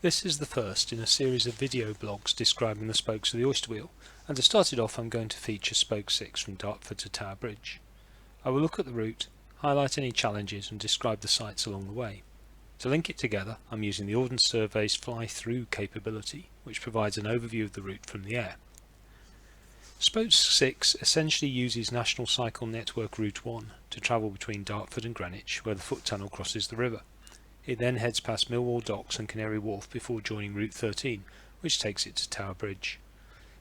This is the first in a series of video blogs describing the spokes of the Oyster Wheel, and to start it off I'm going to feature spoke 6 from Dartford to Tower Bridge. I will look at the route, highlight any challenges and describe the sights along the way. To link it together I'm using the Ordnance Survey's fly-through capability, which provides an overview of the route from the air. Spoke 6 essentially uses National Cycle Network Route 1 to travel between Dartford and Greenwich, where the foot tunnel crosses the river. It then heads past Millwall Docks and Canary Wharf before joining Route 13, which takes it to Tower Bridge.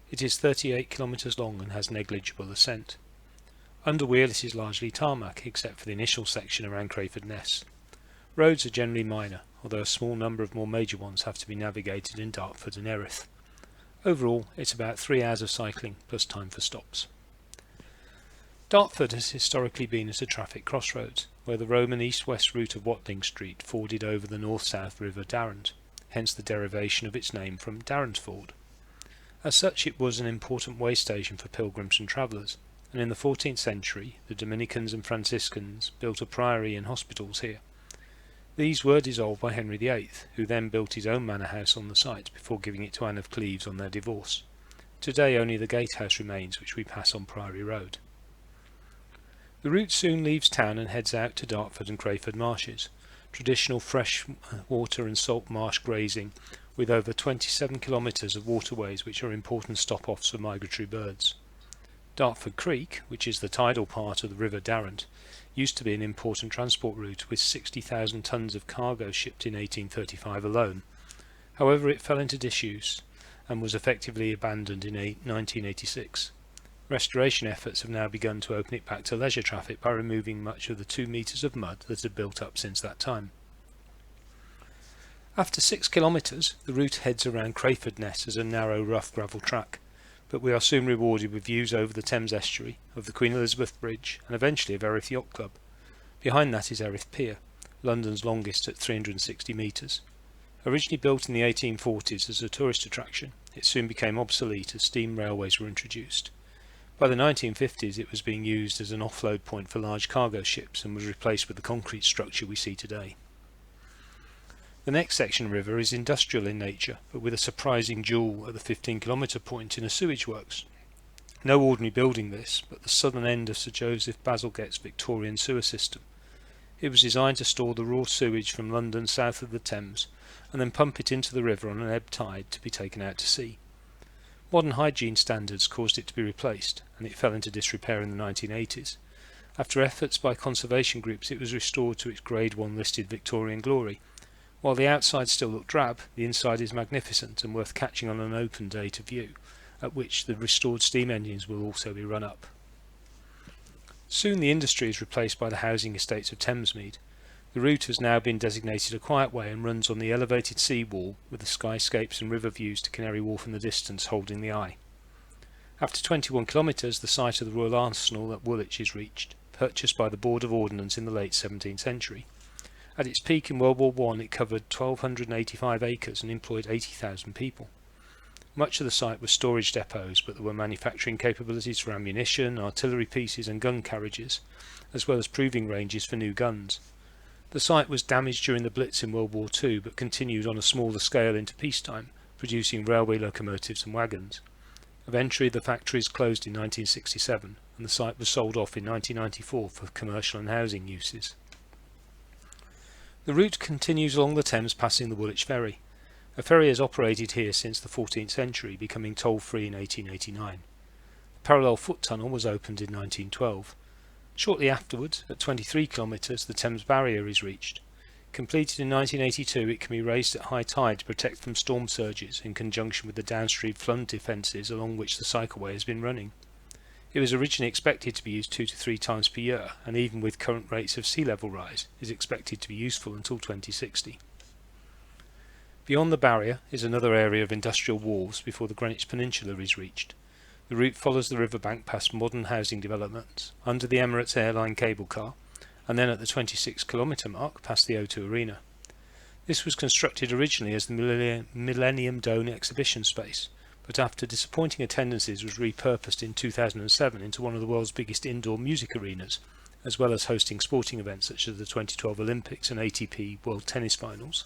It is 38 kilometres long and has negligible ascent. Under wheel it is largely tarmac, except for the initial section around Crayford Ness. Roads are generally minor, although a small number of more major ones have to be navigated in Dartford and Erith. Overall, it's about 3 hours of cycling plus time for stops. Dartford has historically been at a traffic crossroads, where the Roman east-west route of Wapping Street forded over the north-south river Darrant, hence the derivation of its name from Darrant Ford. As such, it was an important way station for pilgrims and travellers, and in the 14th century the Dominicans and Franciscans built a priory and hospitals here. These were dissolved by Henry VIII, who then built his own manor house on the site before giving it to Anne of Cleves on their divorce. Today only the Gatehouse remains, which we pass on Priory Road. The route soon leaves town and heads out to Dartford and Crayford Marshes, traditional fresh water and salt marsh grazing, with over 27 kilometres of waterways which are important stop-offs for migratory birds. Dartford Creek, which is the tidal part of the River Darrant, used to be an important transport route with 60,000 tonnes of cargo shipped in 1835 alone. However, it fell into disuse and was effectively abandoned in 1986. Restoration efforts have now begun to open it back to leisure traffic by removing much of the 2 metres of mud that had built up since that time. After 6 kilometres, the route heads around Crayford Ness as a narrow, rough gravel track, but we are soon rewarded with views over the Thames estuary, of the Queen Elizabeth Bridge, and eventually of Erith Yacht Club. Behind that is Erith Pier, London's longest at 360 metres. Originally built in the 1840s as a tourist attraction, it soon became obsolete as steam railways were introduced. By the 1950s it was being used as an offload point for large cargo ships and was replaced with the concrete structure we see today. The next section of river is industrial in nature, but with a surprising jewel at the 15-kilometre point in a sewage works. No ordinary building this, but the southern end of Sir Joseph Bazalgette's Victorian sewer system. It was designed to store the raw sewage from London south of the Thames and then pump it into the river on an ebb tide to be taken out to sea. Modern hygiene standards caused it to be replaced, and it fell into disrepair in the 1980s. After efforts by conservation groups it was restored to its Grade 1 listed Victorian glory. While the outside still looked drab, the inside is magnificent and worth catching on an open day to view, at which the restored steam engines will also be run up. Soon the industry is replaced by the housing estates of Thamesmead. The route has now been designated a quiet way and runs on the elevated sea wall with the skyscapes and river views to Canary Wharf in the distance holding the eye. After 21 kilometres the site of the Royal Arsenal at Woolwich is reached, purchased by the Board of Ordnance in the late 17th century. At its peak in World War I it covered 1,285 acres and employed 80,000 people. Much of the site was storage depots, but there were manufacturing capabilities for ammunition, artillery pieces and gun carriages, as well as proving ranges for new guns. The site was damaged during the Blitz in World War II, but continued on a smaller scale into peacetime, producing railway locomotives and wagons. Eventually the factories closed in 1967, and the site was sold off in 1994 for commercial and housing uses. The route continues along the Thames passing the Woolwich Ferry. A ferry has operated here since the 14th century, becoming toll-free in 1889. The parallel foot tunnel was opened in 1912. Shortly afterwards, at 23 kilometres, the Thames Barrier is reached. Completed in 1982, it can be raised at high tide to protect from storm surges in conjunction with the downstream flood defences along which the cycleway has been running. It was originally expected to be used 2 to 3 times per year, and even with current rates of sea level rise, is expected to be useful until 2060. Beyond the barrier is another area of industrial wharves before the Greenwich Peninsula is reached. The route follows the riverbank past modern housing developments, under the Emirates airline cable car, and then at the 26-kilometre mark past the O2 Arena. This was constructed originally as the Millennium Dome exhibition space, but after disappointing attendances was repurposed in 2007 into one of the world's biggest indoor music arenas, as well as hosting sporting events such as the 2012 Olympics and ATP World Tennis Finals.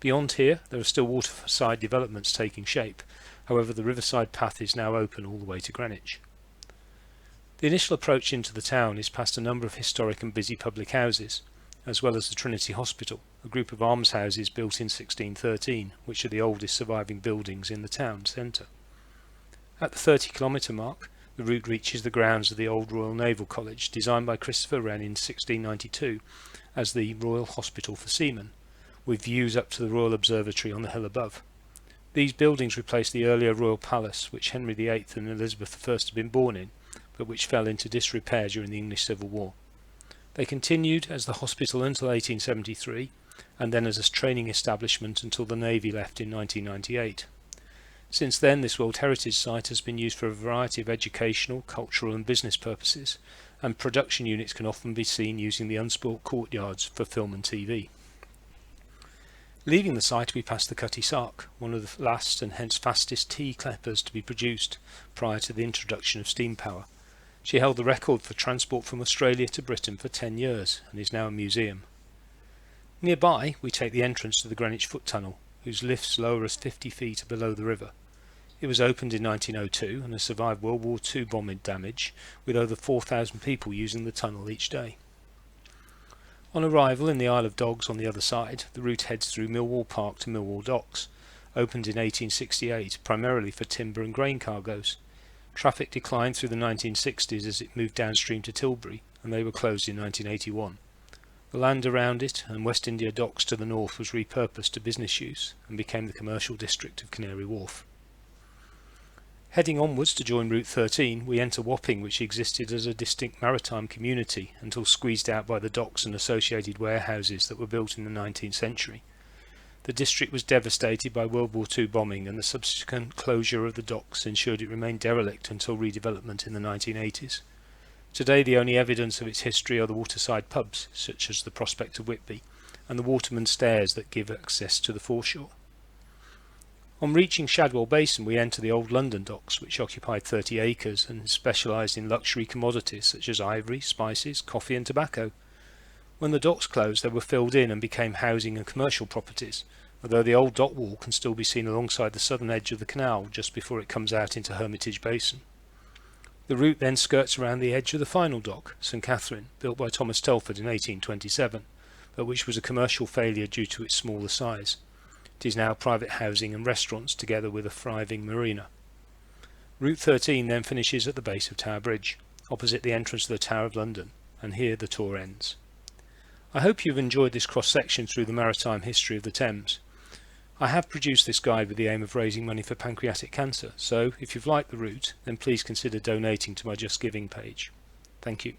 Beyond here there are still waterside developments taking shape, however the Riverside path is now open all the way to Greenwich. The initial approach into the town is past a number of historic and busy public houses, as well as the Trinity Hospital, a group of almshouses built in 1613, which are the oldest surviving buildings in the town centre. At the 30-kilometre mark, the route reaches the grounds of the old Royal Naval College, designed by Christopher Wren in 1692 as the Royal Hospital for Seamen, with views up to the Royal Observatory on the hill above. These buildings replaced the earlier Royal Palace, which Henry VIII and Elizabeth I had been born in, but which fell into disrepair during the English Civil War. They continued as the hospital until 1873, and then as a training establishment until the Navy left in 1998. Since then, this World Heritage Site has been used for a variety of educational, cultural and business purposes, and production units can often be seen using the unspoilt courtyards for film and TV. Leaving the site, we pass the Cutty Sark, one of the last and hence fastest tea clippers to be produced prior to the introduction of steam power. She held the record for transport from Australia to Britain for 10 years and is now a museum. Nearby, we take the entrance to the Greenwich Foot Tunnel, whose lifts lower us 50 feet below the river. It was opened in 1902 and has survived World War II bombing damage, with over 4,000 people using the tunnel each day. On arrival in the Isle of Dogs on the other side, the route heads through Millwall Park to Millwall Docks, opened in 1868 primarily for timber and grain cargoes. Traffic declined through the 1960s as it moved downstream to Tilbury, and they were closed in 1981. The land around it and West India Docks to the north was repurposed to business use and became the commercial district of Canary Wharf. Heading onwards to join Route 13, we enter Wapping, which existed as a distinct maritime community until squeezed out by the docks and associated warehouses that were built in the 19th century. The district was devastated by World War II bombing, and the subsequent closure of the docks ensured it remained derelict until redevelopment in the 1980s. Today the only evidence of its history are the waterside pubs, such as the Prospect of Whitby, and the Waterman's Stairs that give access to the foreshore. On reaching Shadwell Basin, we enter the old London docks, which occupied 30 acres and specialised in luxury commodities such as ivory, spices, coffee and tobacco. When the docks closed, they were filled in and became housing and commercial properties, although the old dock wall can still be seen alongside the southern edge of the canal just before it comes out into Hermitage Basin. The route then skirts around the edge of the final dock, St Catherine, built by Thomas Telford in 1827, but which was a commercial failure due to its smaller size. It is now private housing and restaurants together with a thriving marina. Route 13 then finishes at the base of Tower Bridge, opposite the entrance to the Tower of London, and here the tour ends. I hope you've enjoyed this cross-section through the maritime history of the Thames. I have produced this guide with the aim of raising money for pancreatic cancer, so if you've liked the route, then please consider donating to my Just Giving page. Thank you.